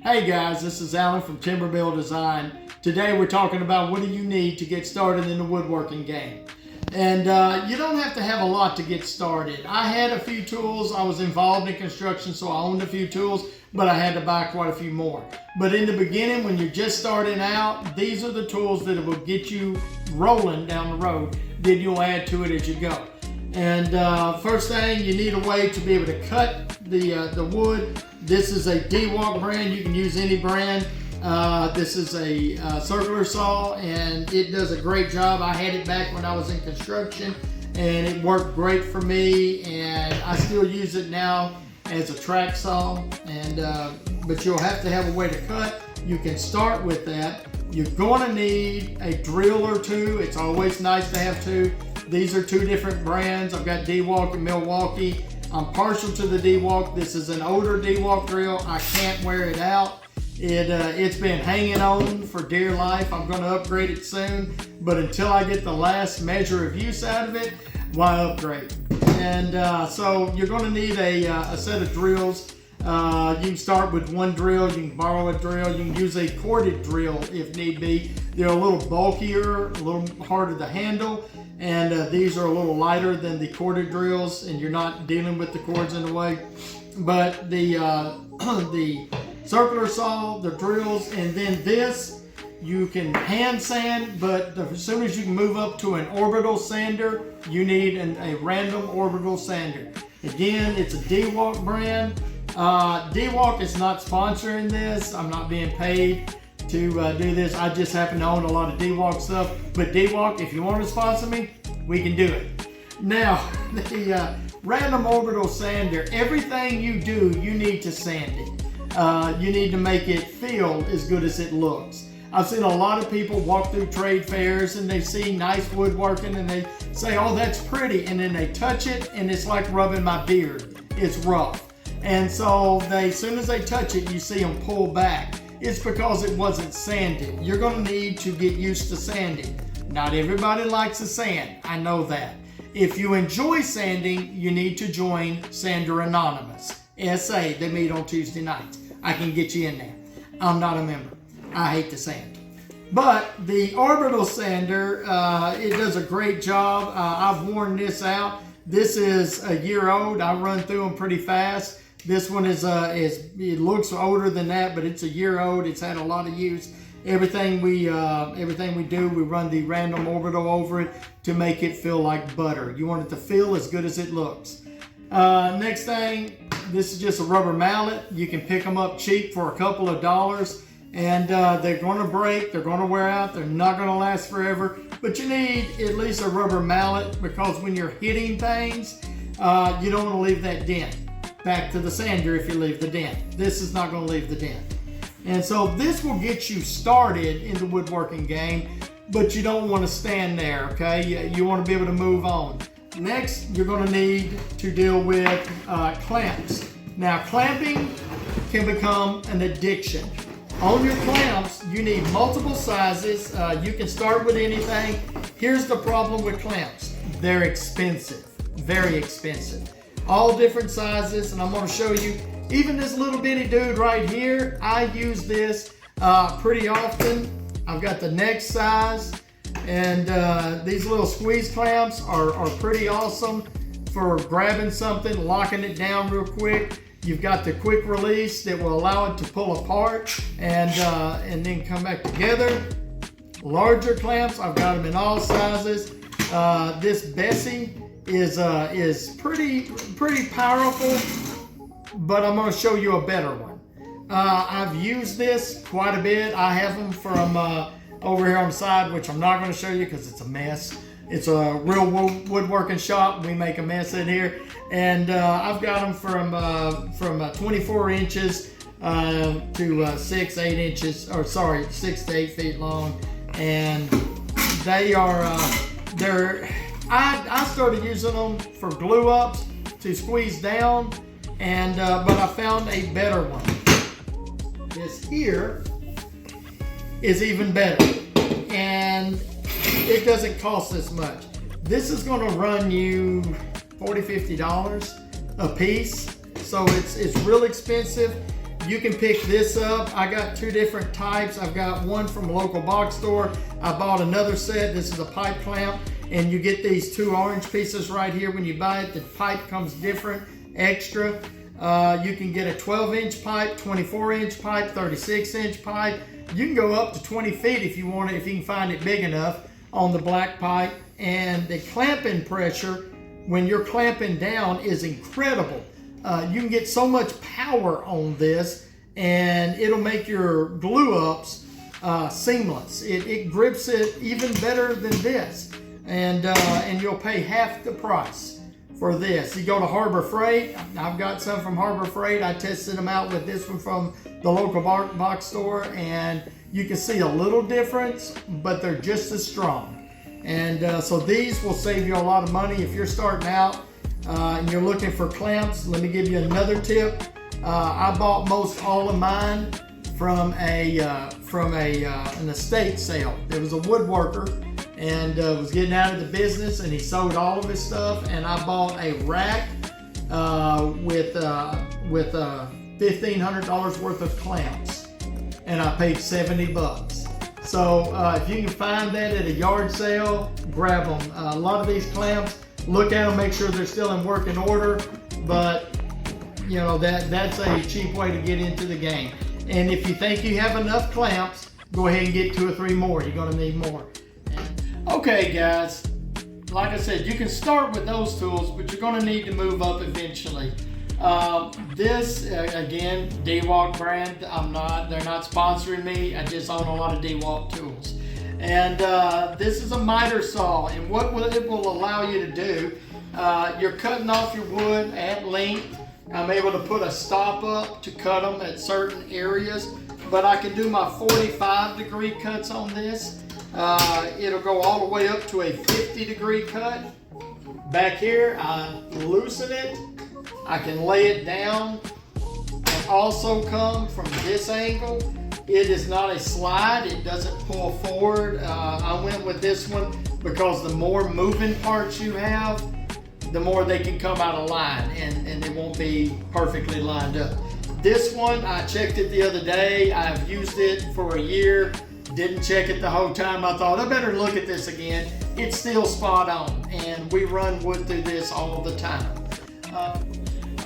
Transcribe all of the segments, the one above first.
Hey guys, this is Alan from Timber Build Design. Today we're talking about what do you need to get started in the woodworking game. And you don't have to have a lot to get started. I had a few tools. I was involved in construction, so I owned a few tools, but I had to buy quite a few more. But in the beginning, when you're just starting out, these are the tools that will get you rolling down the road. Then you'll add to it as you go. And first thing, you need a way to be able to cut the wood. This is a D-Walk brand. You can use any brand. This is a circular saw, and it does a great job. I had it back when I was in construction, and it worked great for me, and I still use it now as a track saw. And but you'll have to have a way to cut. You can start with that. You're going to need a drill or two. It's always nice to have two. These are two different brands. I've got D-Walk and Milwaukee. I'm partial to the D-Walk. This is an older D-Walk drill. I can't wear it out. It's been hanging on for dear life. I'm going to upgrade it soon, but until I get the last measure of use out of it, why upgrade? And so you're going to need a set of drills. You can start with one drill. You can borrow a drill. You can use a corded drill if need be. They're a little bulkier, a little harder to handle, and these are a little lighter than the corded drills, and you're not dealing with the cords in the way. But the circular saw, the drills, and then this, you can hand sand, but as soon as you can move up to an orbital sander, you need a random orbital sander. Again, it's a D-Walk brand. D-Walk is not sponsoring this. I'm not being paid to do this. I just happen to own a lot of D-Walk stuff. But D-Walk, if you want to sponsor me, we can do it. Now, the random orbital sander, everything you do, you need to sand it. You need to make it feel as good as it looks. I've seen a lot of people walk through trade fairs and they see nice woodworking and they say, oh, that's pretty. And then they touch it and it's like rubbing my beard. It's rough. And so as soon as they touch it, you see them pull back. It's because it wasn't sanded. You're going to need to get used to sanding. Not everybody likes the sand. I know that. If you enjoy sanding, you need to join Sander Anonymous. SA, they meet on Tuesday nights. I can get you in there. I'm not a member. I hate to sand. But the Orbital Sander, it does a great job. I've worn this out. This is a year old. I run through them pretty fast. This one is it looks older than that, but it's a year old. It's had a lot of use. Everything we do, we run the random orbital over it to make it feel like butter. You want it to feel as good as it looks. Next thing, this is just a rubber mallet. You can pick them up cheap for a couple of dollars, and they're going to break. They're going to wear out. They're not going to last forever. But you need at least a rubber mallet because when you're hitting things, you don't want to leave that dent. Back to the sander if you leave the dent. This is not going to leave the dent. And so this will get you started in the woodworking game, but you don't want to stand there, okay? You want to be able to move on. Next, you're going to need to deal with clamps. Now, clamping can become an addiction. On your clamps, you need multiple sizes. You can start with anything. Here's the problem with clamps. They're expensive, very expensive. All different sizes, and I'm going to show you even this little bitty dude right here. I use this pretty often. I've got the next size, and these little squeeze clamps are pretty awesome for grabbing something, locking it down real quick. You've got the quick release that will allow it to pull apart and then come back together. Larger clamps, I've got them in all sizes. This Bessie is pretty powerful, but I'm going to show you a better one. I've used this quite a bit. I have them from over here on the side, which I'm not going to show you because it's a mess. It's a real woodworking shop. We make a mess in here, and I've got them from 24 inches to 6 to 8 inches, or sorry, 6 to 8 feet long, and they are I started using them for glue ups to squeeze down, and but I found a better one. This here is even better, and it doesn't cost this much. This is going to run you $40–50 a piece, so it's real expensive. you can pick this up. I got two different types. I've got one from a local box store. I bought another set. This is a pipe clamp, and you get these two orange pieces right here when you buy it. The pipe comes different, extra. You can get a 12-inch pipe, 24-inch pipe, 36-inch pipe. You can go up to 20 feet if you want it, if you can find it big enough on the black pipe. And the clamping pressure when you're clamping down is incredible. You can get so much power on this, and it'll make your glue ups seamless. It grips it even better than this, and you'll pay half the price for this. You go to Harbor Freight. I've got some from Harbor Freight. I tested them out with this one from the local box store, and you can see a little difference, but they're just as strong. And so these will save you a lot of money if you're starting out and you're looking for clamps. Let me give you another tip. I bought most all of mine from an estate sale. There was a woodworker and was getting out of the business, and he sold all of his stuff. And I bought a rack with $1,500 worth of clamps, and I paid $70. So if you can find that at a yard sale, grab them. A lot of these clamps, look at them, make sure they're still in working order. But you know that's a cheap way to get into the game. And if you think you have enough clamps, go ahead and get 2 or 3 more. You're going to need more. Okay, guys. Like I said, you can start with those tools, but you're going to need to move up eventually. This again, DeWalt brand. They're not sponsoring me. I just own a lot of DeWalt tools. And this is a miter saw, and what it will allow you to do, you're cutting off your wood at length. I'm able to put a stop up to cut them at certain areas, but I can do my 45-degree cuts on this. It'll go all the way up to a 50-degree cut. Back here, I loosen it. I can lay it down and also come from this angle. It is not a slide. It doesn't pull forward. I went with this one because the more moving parts you have, the more they can come out of line, and they won't be perfectly lined up. This one, I checked it the other day. I've used it for a year. Didn't check it the whole time. I thought I better look at this again. It's still spot on, and we run wood through this all the time.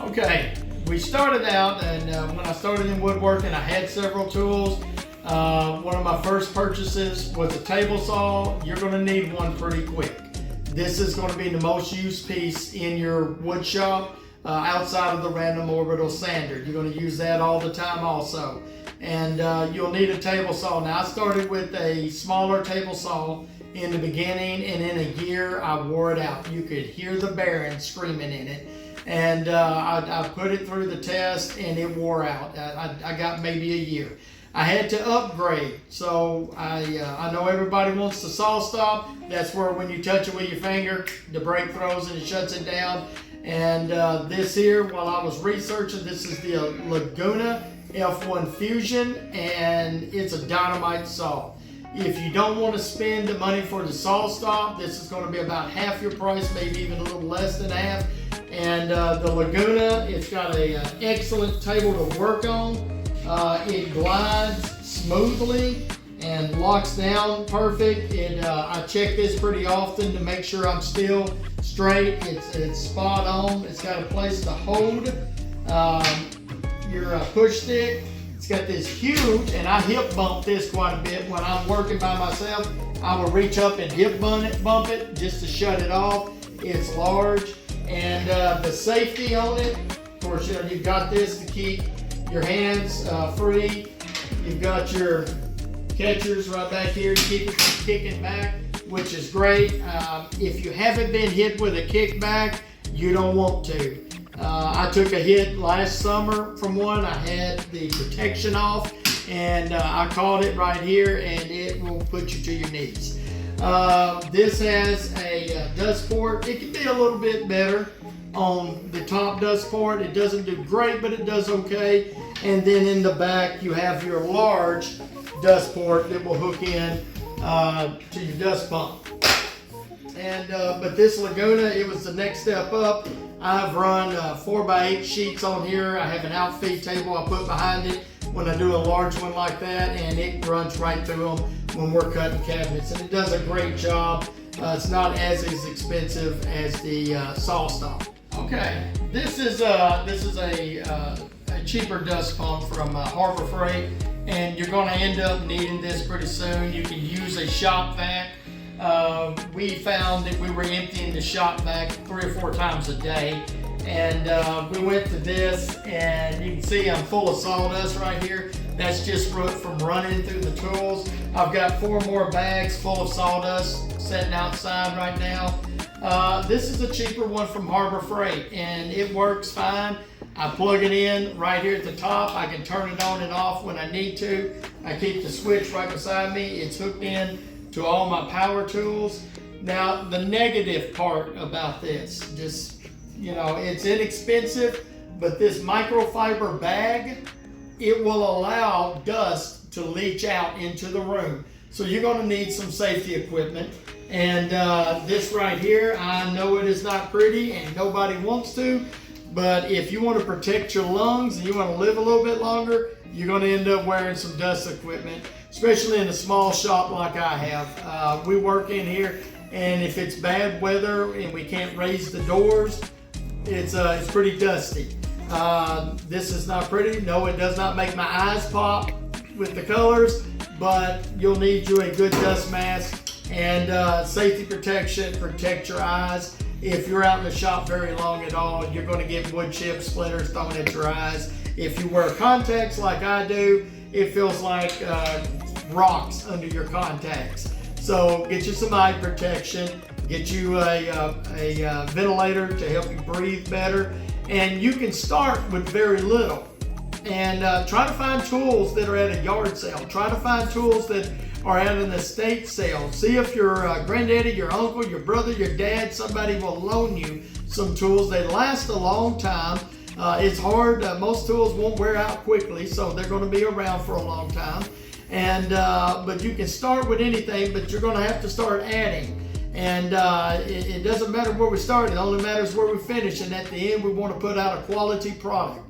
Okay, we started out, and when I started in woodworking, I had several tools. One of my first purchases was a table saw. You're going to need one pretty quick. This is going to be the most used piece in your wood shop outside of the random orbital sander. You're going to use that all the time also. And you'll need a table saw. Now, I started with a smaller table saw in the beginning, and in a year I wore it out. You could hear the Baron screaming in it. And I put it through the test, and it wore out. I got maybe a year. I had to upgrade. So I know everybody wants the saw stop. That's where when you touch it with your finger, the brake throws and it shuts it down. And this here, while I was researching, this is the Laguna F1 Fusion, and it's a dynamite saw. If you don't want to spend the money for the saw stop, this is going to be about half your price, maybe even a little less than half. And the Laguna, it's got an excellent table to work on. It glides smoothly and locks down perfect. I check this pretty often to make sure I'm still straight. It's spot on. It's got a place to hold your push stick. It's got this huge, and I hip bump this quite a bit when I'm working by myself. I will reach up and hip bump it just to shut it off. It's large, and the safety on it, of course, you've got this to keep your hands free. You've got your catchers right back here to keep it from kicking back, which is great. If you haven't been hit with a kickback, you don't want to. I took a hit last summer from one. I had the protection off, and I caught it right here, and it will put you to your knees. This has a dust port. It can be a little bit better on the top dust port. It doesn't do great, but it does okay. And then in the back, you have your large dust port that will hook in to your dust pump. And but this Laguna, it was the next step up. I've run 4x8 sheets on here. I have an outfeed table I put behind it when I do a large one like that, and it runs right through them when we're cutting cabinets, and it does a great job. It's not as expensive as the SawStop. Okay, this is a cheaper dust pump from Harbor Freight, and you're going to end up needing this pretty soon. You can use a shop vac. We found that we were emptying the shop vac 3 or 4 times a day, and we went to this, and you can see I'm full of sawdust right here. That's just from running through the tools. I've got 4 more bags full of sawdust sitting outside right now. This is a cheaper one from Harbor Freight, and it works fine. I plug it in right here at the top. I can turn it on and off when I need to. I keep the switch right beside me. It's hooked in to all my power tools. Now, the negative part about this, just, you know, it's inexpensive, but this microfiber bag, it will allow dust to leach out into the room. So you're going to need some safety equipment. And this right here, I know it is not pretty and nobody wants to, but if you want to protect your lungs and you want to live a little bit longer, you're going to end up wearing some dust equipment, especially in a small shop like I have. We work in here, and if it's bad weather and we can't raise the doors, it's pretty dusty. This is not pretty. No, it does not make my eyes pop with the colors, but you'll need you a good dust mask and safety protection. Protect your eyes. If you're out in the shop very long at all, you're going to get wood chips, splinters thrown at your eyes. If you wear contacts like I do, it feels like rocks under your contacts. So get you some eye protection. Get you a ventilator to help you breathe better. And you can start with very little. And try to find tools that are at a yard sale. Try to find tools that are at an estate sale. See if your granddaddy, your uncle, your brother, your dad, somebody will loan you some tools. They last a long time. It's hard. Most tools won't wear out quickly, so they're going to be around for a long time. And but you can start with anything, but you're going to have to start adding. And it doesn't matter where we start. It only matters where we finish. And at the end, we want to put out a quality product.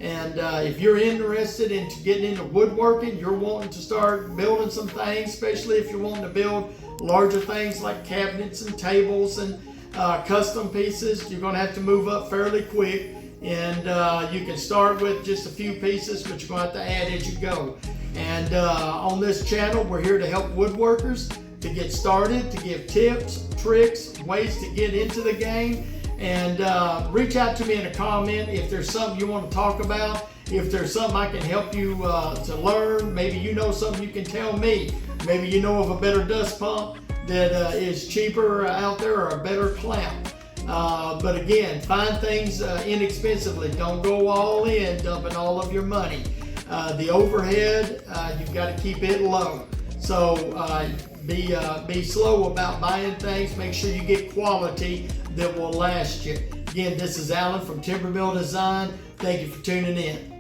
And if you're interested in getting into woodworking, you're wanting to start building some things, especially if you're wanting to build larger things like cabinets and tables and custom pieces, you're going to have to move up fairly quick. And you can start with just a few pieces, but you're going to have to add as you go. And on this channel, we're here to help woodworkers to get started, to give tips, tricks, ways to get into the game. And reach out to me in a comment if there's something you want to talk about, if there's something I can help you to learn. Maybe you know something you can tell me. Maybe you know of a better dust pump that is cheaper out there, or a better clamp. But again, find things inexpensively. Don't go all in, dumping all of your money. The overhead, you've got to keep it low. So be slow about buying things. Make sure you get quality that will last you. Again, this is Alan from Timber Mill Design. Thank you for tuning in.